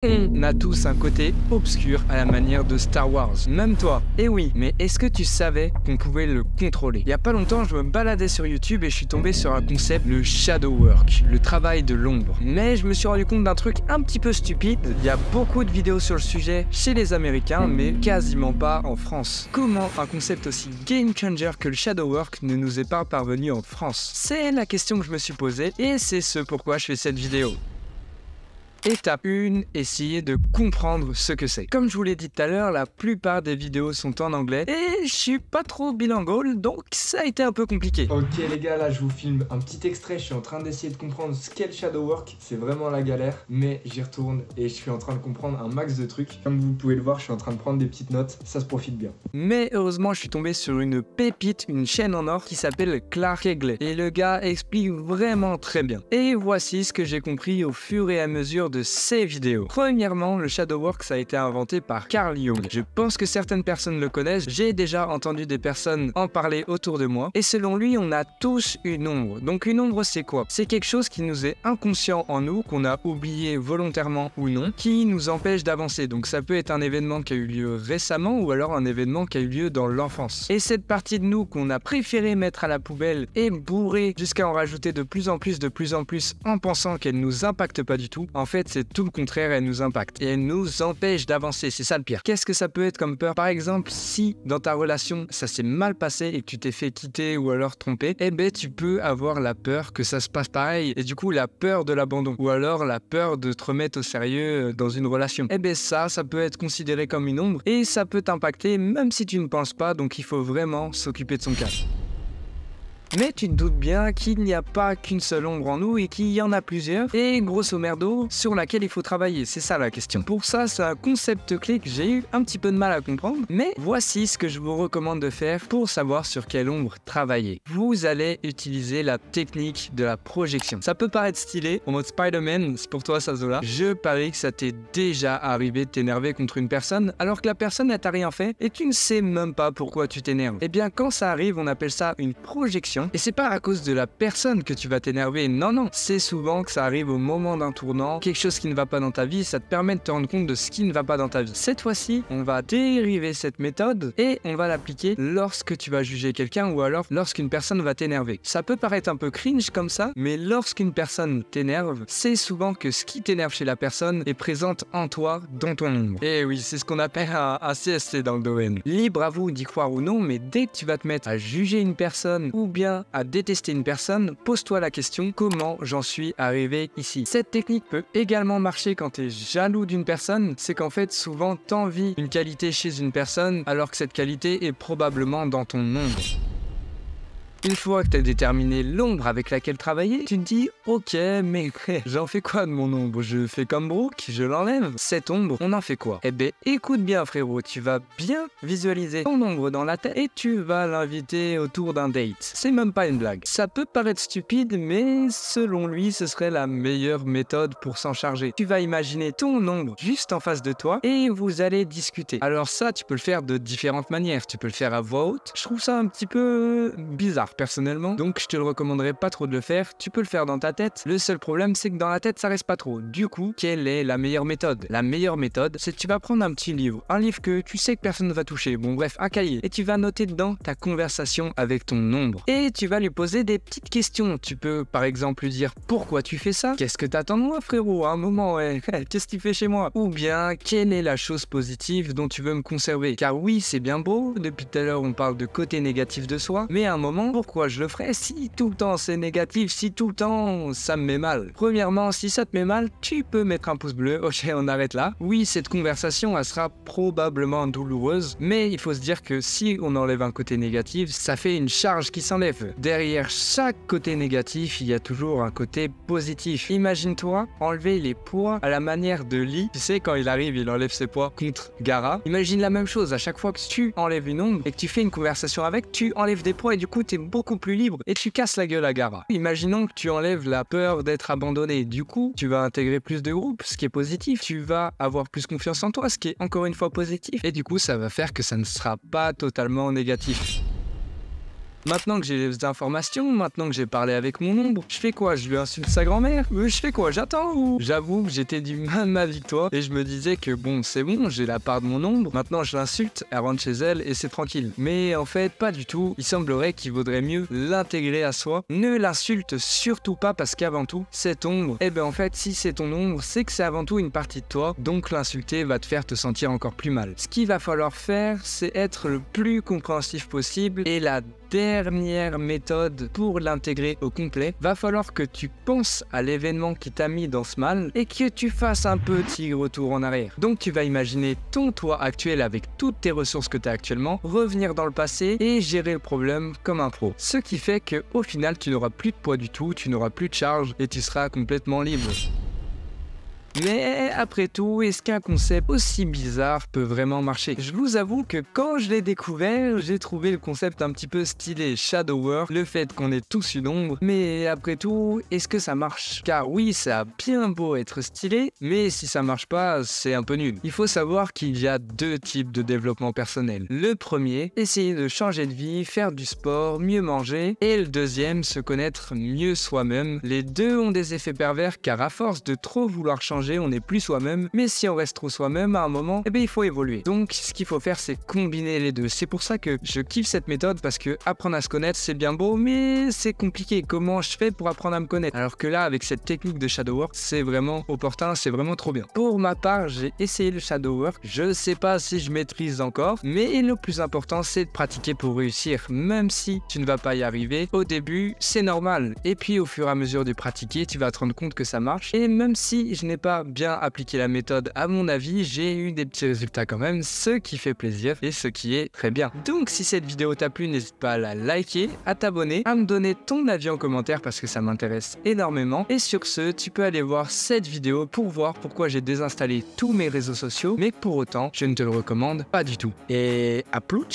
On a tous un côté obscur à la manière de Star Wars, même toi. Et oui, mais est-ce que tu savais qu'on pouvait le contrôler? Il y a pas longtemps, je me baladais sur YouTube et je suis tombé sur un concept, le shadow work, le travail de l'ombre. Mais je me suis rendu compte d'un truc un petit peu stupide. Il y a beaucoup de vidéos sur le sujet chez les Américains, mais quasiment pas en France. Comment un concept aussi game changer que le shadow work ne nous est pas parvenu en France? C'est la question que je me suis posée et c'est ce pourquoi je fais cette vidéo. Étape 1, essayer de comprendre ce que c'est. Comme je vous l'ai dit tout à l'heure, la plupart des vidéos sont en anglais et je suis pas trop bilingual, donc ça a été un peu compliqué. Ok les gars, là je vous filme un petit extrait, je suis en train d'essayer de comprendre ce qu'est le shadow work, c'est vraiment la galère, mais j'y retourne et je suis en train de comprendre un max de trucs. Comme vous pouvez le voir, je suis en train de prendre des petites notes, ça se profite bien. Mais heureusement, je suis tombé sur une pépite, une chaîne en or qui s'appelle Clark Egley et le gars explique vraiment très bien. Et voici ce que j'ai compris au fur et à mesure de ces vidéos. Premièrement, le shadow work ça a été inventé par Carl Jung. Je pense que certaines personnes le connaissent, j'ai déjà entendu des personnes en parler autour de moi et selon lui on a tous une ombre. Donc une ombre c'est quoi? C'est quelque chose qui nous est inconscient en nous, qu'on a oublié volontairement ou non, qui nous empêche d'avancer. Donc ça peut être un événement qui a eu lieu récemment ou alors un événement qui a eu lieu dans l'enfance. Et cette partie de nous qu'on a préféré mettre à la poubelle et bourrer jusqu'à en rajouter de plus en plus en pensant qu'elle nous impacte pas du tout, en fait c'est tout le contraire, elle nous impacte et elle nous empêche d'avancer, c'est ça le pire. Qu'est-ce que ça peut être comme peur? Par exemple, si dans ta relation ça s'est mal passé et que tu t'es fait quitter ou alors tromper, eh ben tu peux avoir la peur que ça se passe pareil et du coup la peur de l'abandon ou alors la peur de te remettre au sérieux dans une relation. Eh ben ça peut être considéré comme une ombre et ça peut t'impacter même si tu ne penses pas, donc il faut vraiment s'occuper de son cas. Mais tu te doutes bien qu'il n'y a pas qu'une seule ombre en nous et qu'il y en a plusieurs, et grosso merdo, sur laquelle il faut travailler, c'est ça la question. Pour ça, c'est un concept clé que j'ai eu un petit peu de mal à comprendre, mais voici ce que je vous recommande de faire pour savoir sur quelle ombre travailler. Vous allez utiliser la technique de la projection. Ça peut paraître stylé, en mode Spider-Man, c'est pour toi ça Zola. Je parie que ça t'est déjà arrivé de t'énerver contre une personne, alors que la personne n'a rien fait, et tu ne sais même pas pourquoi tu t'énerves. Eh bien, quand ça arrive, on appelle ça une projection. Et c'est pas à cause de la personne que tu vas t'énerver, non, c'est souvent que ça arrive au moment d'un tournant, quelque chose qui ne va pas dans ta vie, ça te permet de te rendre compte de ce qui ne va pas dans ta vie. Cette fois-ci, on va dériver cette méthode et on va l'appliquer lorsque tu vas juger quelqu'un ou alors lorsqu'une personne va t'énerver. Ça peut paraître un peu cringe comme ça, mais lorsqu'une personne t'énerve, c'est souvent que ce qui t'énerve chez la personne est présente en toi, dans ton ombre. Et oui, c'est ce qu'on appelle un CSC dans le domaine. Libre à vous d'y croire ou non, mais dès que tu vas te mettre à juger une personne ou bien à détester une personne, pose-toi la question: comment j'en suis arrivé ici? Cette technique peut également marcher quand tu es jaloux d'une personne, c'est qu'en fait souvent t'envies une qualité chez une personne alors que cette qualité est probablement dans ton ombre. Une fois que tu as déterminé l'ombre avec laquelle travailler, tu te dis ok, mais j'en fais quoi de mon ombre? Je fais comme Brooke, je l'enlève. Cette ombre, on en fait quoi? Eh ben écoute bien frérot, tu vas bien visualiser ton ombre dans la tête et tu vas l'inviter autour d'un date. C'est même pas une blague. Ça peut paraître stupide, mais selon lui, ce serait la meilleure méthode pour s'en charger. Tu vas imaginer ton ombre juste en face de toi et vous allez discuter. Alors ça, tu peux le faire de différentes manières. Tu peux le faire à voix haute. Je trouve ça un petit peu bizarre personnellement, donc je te le recommanderais pas trop de le faire. Tu peux le faire dans ta tête, le seul problème c'est que dans la tête ça reste pas trop. Du coup, quelle est la meilleure méthode? La meilleure méthode, c'est que tu vas prendre un petit livre, un livre que tu sais que personne ne va toucher, bon bref, un cahier, et tu vas noter dedans ta conversation avec ton ombre. Et tu vas lui poser des petites questions. Tu peux par exemple lui dire: pourquoi tu fais ça? Qu'est-ce que t'attends de moi frérot? À un moment, ouais, qu'est-ce que tu fais chez moi? Ou bien, quelle est la chose positive dont tu veux me conserver? Car oui, c'est bien beau, depuis tout à l'heure on parle de côté négatif de soi, mais à un moment, pourquoi je le ferais si tout le temps c'est négatif, si tout le temps ça me met mal? Premièrement, si ça te met mal, tu peux mettre un pouce bleu. Ok, on arrête là. Oui, cette conversation, elle sera probablement douloureuse, mais il faut se dire que si on enlève un côté négatif, ça fait une charge qui s'enlève. Derrière chaque côté négatif, il y a toujours un côté positif. Imagine-toi enlever les poids à la manière de Lee. Tu sais, quand il arrive, il enlève ses poids contre Gaara. Imagine la même chose, à chaque fois que tu enlèves une ombre et que tu fais une conversation avec, tu enlèves des poids et du coup, t'es beaucoup plus libre et tu casses la gueule à Gaara. Imaginons que tu enlèves la peur d'être abandonné. Du coup, tu vas intégrer plus de groupes, ce qui est positif. Tu vas avoir plus confiance en toi, ce qui est encore une fois positif. Et du coup, ça va faire que ça ne sera pas totalement négatif. Maintenant que j'ai les informations, maintenant que j'ai parlé avec mon ombre, je fais quoi? Je lui insulte sa grand-mère? Je fais quoi? J'attends ou... J'avoue que j'étais du même avis que toi et je me disais que bon, c'est bon, j'ai la part de mon ombre, maintenant je l'insulte, elle rentre chez elle et c'est tranquille. Mais en fait, pas du tout. Il semblerait qu'il vaudrait mieux l'intégrer à soi. Ne l'insulte surtout pas parce qu'avant tout, cette ombre, eh ben en fait, si c'est ton ombre, c'est que c'est avant tout une partie de toi, donc l'insulter va te faire te sentir encore plus mal. Ce qu'il va falloir faire, c'est être le plus compréhensif possible et la dernière méthode pour l'intégrer au complet, va falloir que tu penses à l'événement qui t'a mis dans ce mal et que tu fasses un petit retour en arrière. Donc tu vas imaginer ton toi actuel avec toutes tes ressources que tu as actuellement, revenir dans le passé et gérer le problème comme un pro. Ce qui fait que au final tu n'auras plus de poids du tout, tu n'auras plus de charge et tu seras complètement libre. Mais après tout, est-ce qu'un concept aussi bizarre peut vraiment marcher? Je vous avoue que quand je l'ai découvert, j'ai trouvé le concept un petit peu stylé, Shadow Work, le fait qu'on ait tous une ombre. Mais après tout, est-ce que ça marche? Car oui, ça a bien beau être stylé, mais si ça marche pas, c'est un peu nul. Il faut savoir qu'il y a deux types de développement personnel. Le premier, essayer de changer de vie, faire du sport, mieux manger. Et le deuxième, se connaître mieux soi-même. Les deux ont des effets pervers car à force de trop vouloir changer, on n'est plus soi-même, mais si on reste trop soi-même à un moment, eh bien il faut évoluer. Donc ce qu'il faut faire, c'est combiner les deux. C'est pour ça que je kiffe cette méthode parce que apprendre à se connaître, c'est bien beau, mais c'est compliqué. Comment je fais pour apprendre à me connaître? Alors que là, avec cette technique de Shadow Work, c'est vraiment opportun, c'est vraiment trop bien. Pour ma part, j'ai essayé le Shadow Work. Je sais pas si je maîtrise encore, mais le plus important, c'est de pratiquer pour réussir. Même si tu ne vas pas y arriver, au début, c'est normal. Et puis au fur et à mesure de pratiquer, tu vas te rendre compte que ça marche. Et même si je n'ai pas bien appliqué la méthode, à mon avis, j'ai eu des petits résultats quand même, ce qui fait plaisir et ce qui est très bien. Donc si cette vidéo t'a plu, n'hésite pas à la liker, à t'abonner, à me donner ton avis en commentaire parce que ça m'intéresse énormément. Et sur ce, tu peux aller voir cette vidéo pour voir pourquoi j'ai désinstallé tous mes réseaux sociaux, mais pour autant, je ne te le recommande pas du tout. Et à plus!